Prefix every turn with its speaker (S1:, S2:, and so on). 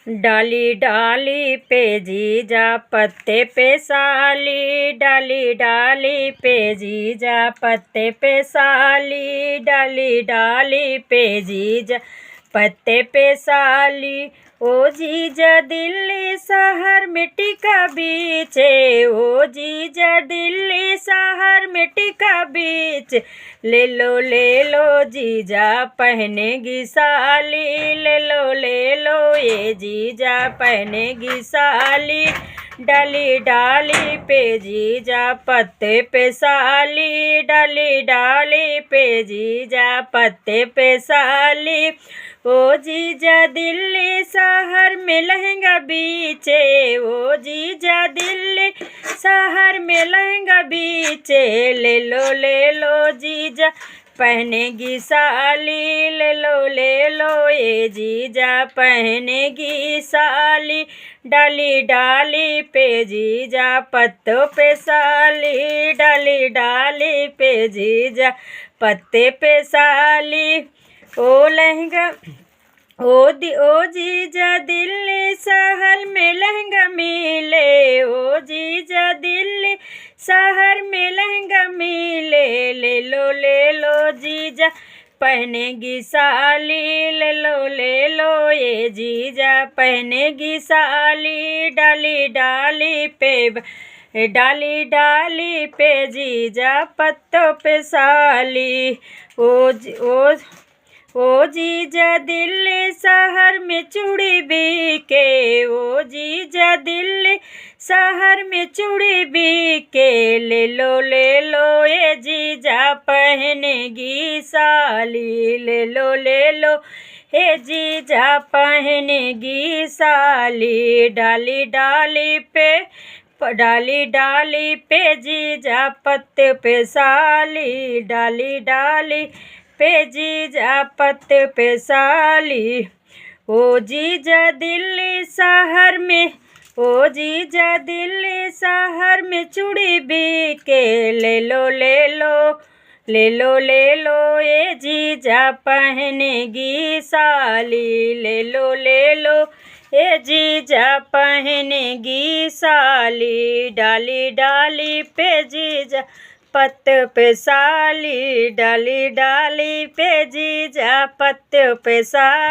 S1: डाली डाली पे जीजा पत्ते पे साली, डाली डाली पे जीजा पत्ते पे साली, डाली डाली पे जीजा पत्ते पे साली। ओ जीजा दिल्ली शहर मिट्टी का बीच, ओ जीजा दिल्ली शहर मिट्टी का बीच, ले लो जीजा पहनेगी साली, ले लो ये जीजा पहनेगी साली। डाली डाली पे जीजा पत्ते पे साली, डाली डाली पे जीजा पत्ते पे साली। ओ जीजा दिल्ली शहर में लहंगा बीचे, ओ जीजा दिल्ली शहर में लहंगा बीचे, ले लो जीजा पहनेगी साली, ले लो ये जीजा पहनेगी साली। डाली डाली पे जीजा पत्तों पे साली, डाली डाली पे जीजा पत्ते पे साली। ओ लहंगा ओ जीजा दिल्ली शहर में लहंगा मिले, ओ जीजा दिल्ली शहर में लहंगा मिले, ले लो जीजा पहनेगी साली, ले लो ये जीजा पहनेगी साली। डाली डाली पे जीजा पत्तों पे साली। ओ जीजा दिल्ली शहर में चूड़ी बिके, ओ जीजा दिल्ली शहर में चूड़ी बिके, ले लो ये जीजा पहनेगी साली, ले लो हे जीजा पहनेगी साली। डाली डाली पे जीजा पत्ते पे साली, डाली डाली पे जीजा पत्ते पे साली। ओ जीजा दिल्ली शहर में, ओ जीजा दिल्ली शहर में चूड़ी बिके, ले लो ये जीजा पहनेगी साली, ले लो ये जीजा पहनेगी साली। डाली डाली पे जीजा पत्ते पे साली, डाली डाली पे जीजा पत्ते पे साली।